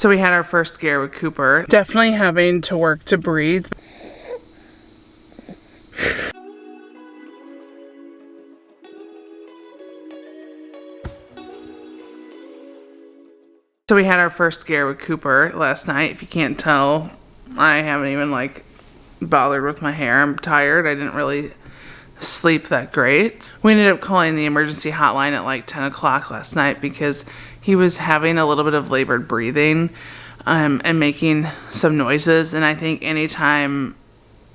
So we had our first scare with Cooper. Definitely having to work to breathe. So we had our first scare with Cooper last night. If you can't tell, I haven't even like bothered with my hair. I'm tired. I didn't really sleep that great. We ended up calling the emergency hotline at like 10 o'clock last night because he was having a little bit of labored breathing and making some noises. And I think anytime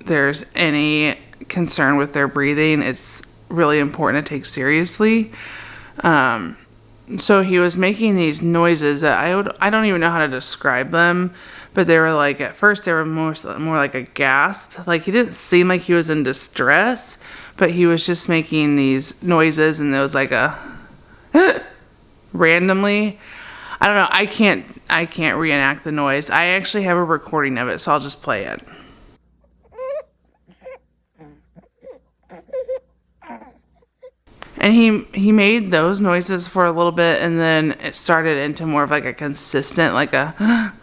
there's any concern with their breathing, it's really important to take seriously. So he was making these noises that I don't even know how to describe them, but they were like, at first they were more like a gasp. Like he didn't seem like he was in distress, but he was just making these noises, and there was like a randomly. I don't know. I can't reenact the noise. I actually have a recording of it, so I'll just play it. And he made those noises for a little bit, and then it started into more of like a consistent, like a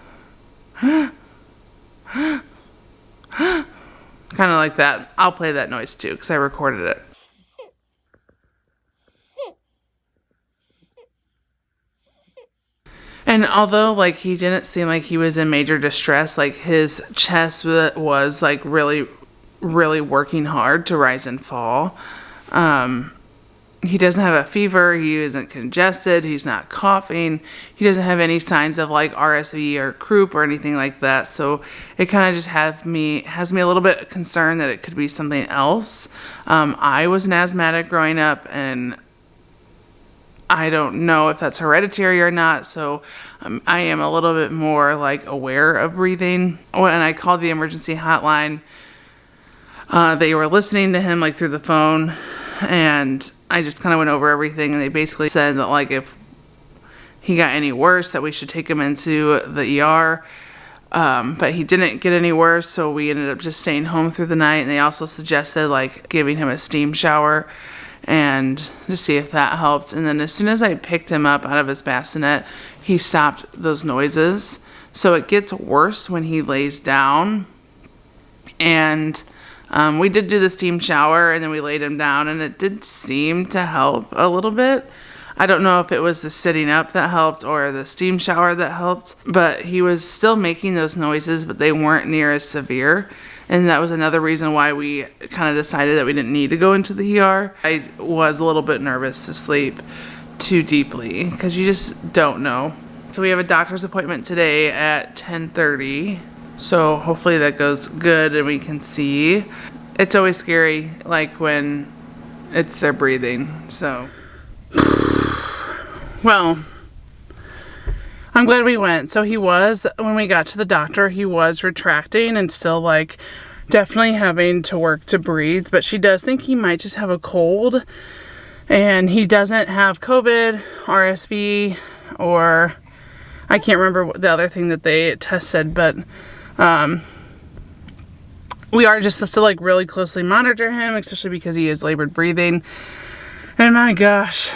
kind of like that. I'll play that noise too because I recorded it. And although like he didn't seem like he was in major distress, like his chest was like really, really working hard to rise and fall. He doesn't have a fever. He isn't congested. He's not coughing. He doesn't have any signs of like RSV or croup or anything like that. So it kind of just has me a little bit concerned that it could be something else. I was an asthmatic growing up, and I don't know if that's hereditary or not. So I am a little bit more like aware of breathing. When I called the emergency hotline, they were listening to him like through the phone, and I just kind of went over everything, and they basically said that like if he got any worse that we should take him into the ER, but he didn't get any worse, so we ended up just staying home through the night. And they also suggested like giving him a steam shower and to see if that helped. And then as soon as I picked him up out of his bassinet, he stopped those noises. So it gets worse when he lays down, and we did do the steam shower, and then we laid him down, and it did seem to help a little bit. I don't know if it was the sitting up that helped or the steam shower that helped, but he was still making those noises, but they weren't near as severe. And that was another reason why we kind of decided that we didn't need to go into the ER. I was a little bit nervous to sleep too deeply because you just don't know. So we have a doctor's appointment today at 10:30. So hopefully that goes good and we can see. It's always scary, like when it's their breathing. So, well, I'm glad we went. So when we got to the doctor, he was retracting and still like definitely having to work to breathe. But she does think he might just have a cold, and he doesn't have COVID, RSV, or I can't remember the other thing that they tested, but we are just supposed to like really closely monitor him, especially because he is labored breathing. And my gosh.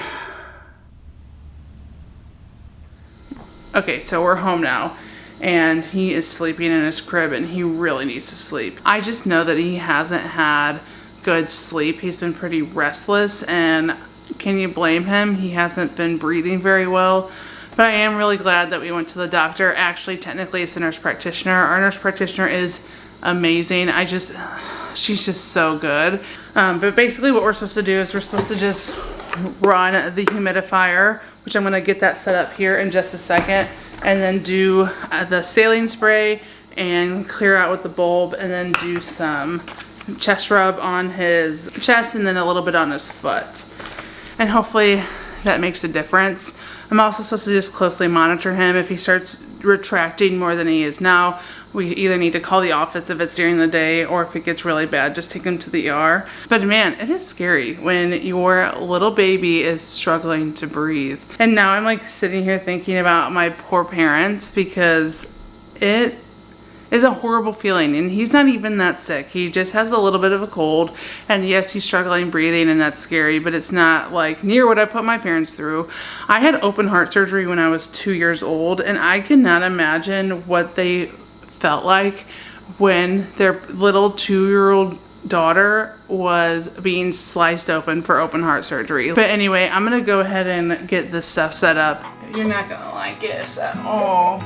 Okay, so we're home now, and he is sleeping in his crib, and he really needs to sleep. I just know that he hasn't had good sleep. He's been pretty restless, and can you blame him? He hasn't been breathing very well. But I am really glad that we went to the doctor. Actually, technically, it's a nurse practitioner. Our nurse practitioner is amazing. She's just so good. But basically what we're supposed to do is we're supposed to just run the humidifier, which I'm going to get that set up here in just a second, and then do the saline spray and clear out with the bulb, and then do some chest rub on his chest and then a little bit on his foot. And hopefully that makes a difference. I'm also supposed to just closely monitor him. If he starts retracting more than he is now, we either need to call the office if it's during the day, or if it gets really bad, just take him to the ER. But man, it is scary when your little baby is struggling to breathe. And now I'm like sitting here thinking about my poor parents, because it is a horrible feeling. And he's not even that sick. He just has a little bit of a cold. And yes, he's struggling breathing, and that's scary, but it's not like near what I put my parents through. I had open heart surgery when I was 2 years old, and I cannot imagine what they felt like when their little 2-year-old daughter was being sliced open for open heart surgery. But anyway, I'm gonna go ahead and get this stuff set up. You're not gonna like this at all,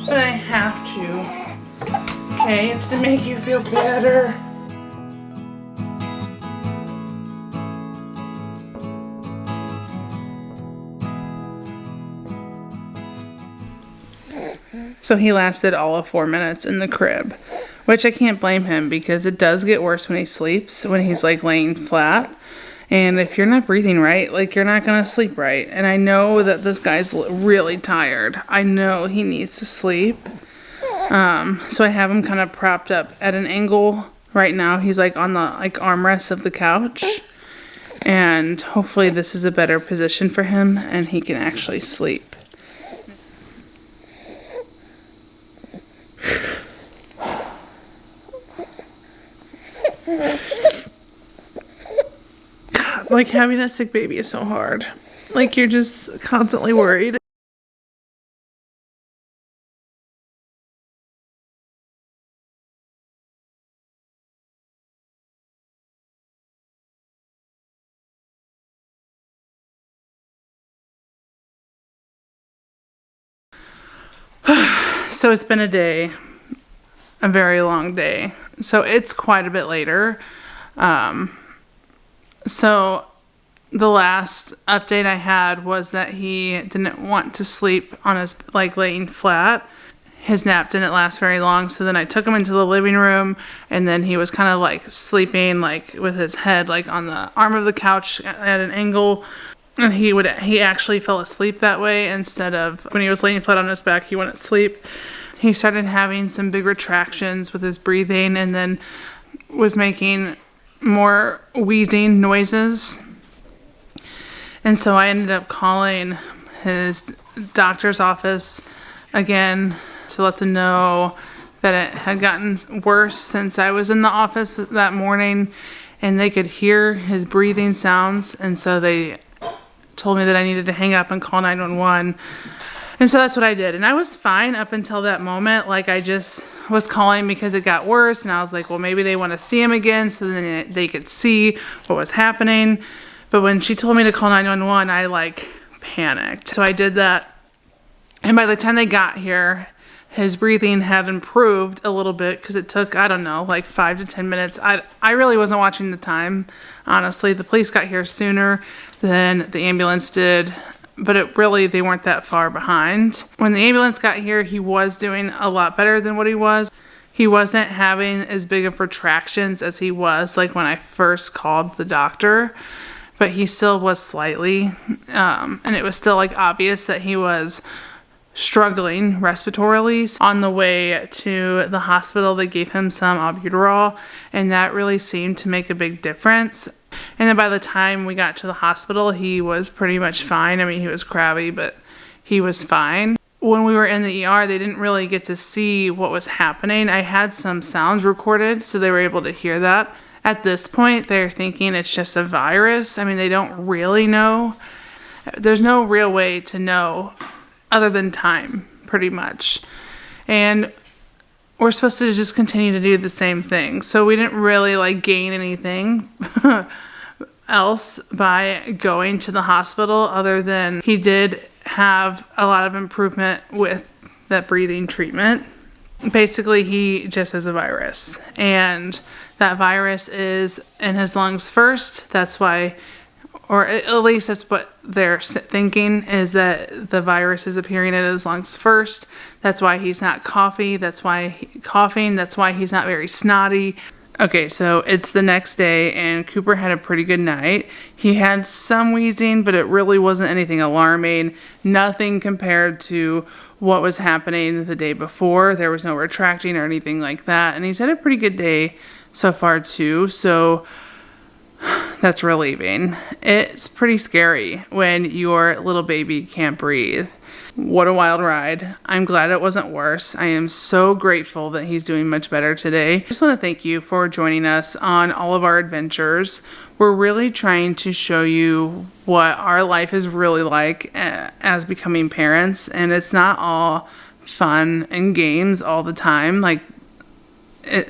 but I have to. Okay, it's to make you feel better. So he lasted all of 4 minutes in the crib, which I can't blame him because it does get worse when he sleeps, when he's like laying flat. And if you're not breathing right, like you're not going to sleep right. And I know that this guy's really tired. I know he needs to sleep. So I have him kind of propped up at an angle right now. He's like on the armrest of the couch. And hopefully this is a better position for him and he can actually sleep. God, like having a sick baby is so hard. Like you're just constantly worried. So it's been a day, a very long day. So it's quite a bit later. So the last update I had was that he didn't want to sleep on his, like, laying flat. His nap didn't last very long. So then I took him into the living room, and then he was kind of like sleeping, like with his head like on the arm of the couch at an angle. And he actually fell asleep that way instead of when he was laying flat on his back, he wouldn't sleep. He started having some big retractions with his breathing and then was making more wheezing noises. And so I ended up calling his doctor's office again to let them know that it had gotten worse since I was in the office that morning and they could hear his breathing sounds. And so they told me that I needed to hang up and call 911. And so that's what I did. And I was fine up until that moment. Like I just was calling because it got worse. And I was like, well, maybe they want to see him again so then they could see what was happening. But when she told me to call 911, I like panicked. So I did that. And by the time they got here, his breathing had improved a little bit because it took, I don't know, like 5 to 10 minutes. I really wasn't watching the time, honestly. The police got here sooner than the ambulance did, but they weren't that far behind. When the ambulance got here, he was doing a lot better than what he was. He wasn't having as big of retractions as he was like when I first called the doctor, but he still was slightly, and it was still like obvious that he was struggling respiratorily. On the way to the hospital, they gave him some albuterol, and that really seemed to make a big difference. And then by the time we got to the hospital, he was pretty much fine. I mean, he was crabby, but he was fine. When we were in the ER, they didn't really get to see what was happening. I had some sounds recorded, so they were able to hear that. At this point, they're thinking it's just a virus. I mean, they don't really know. There's no real way to know other than time, pretty much. And we're supposed to just continue to do the same thing. So we didn't really like gain anything else by going to the hospital other than he did have a lot of improvement with that breathing treatment. Basically, he just has a virus, and that virus is in his lungs first. That's why, or at least that's what they're thinking, is that the virus is appearing in his lungs first. That's why he's not coughing. That's why he's not very snotty. Okay, so it's the next day, and Cooper had a pretty good night. He had some wheezing, but it really wasn't anything alarming. Nothing compared to what was happening the day before. There was no retracting or anything like that. And he's had a pretty good day so far, too. So that's relieving. It's pretty scary when your little baby can't breathe. What a wild ride. I'm glad it wasn't worse. I am so grateful that he's doing much better today. I just want to thank you for joining us on all of our adventures. We're really trying to show you what our life is really like as becoming parents, and it's not all fun and games all the time. Like,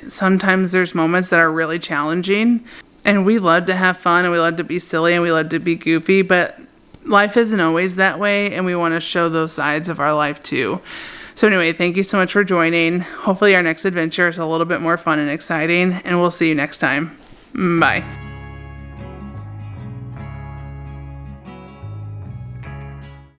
sometimes there's moments that are really challenging, and we love to have fun, and we love to be silly, and we love to be goofy, but life isn't always that way, and we want to show those sides of our life too. So anyway, thank you so much for joining. Hopefully our next adventure is a little bit more fun and exciting, and we'll see you next time. Bye.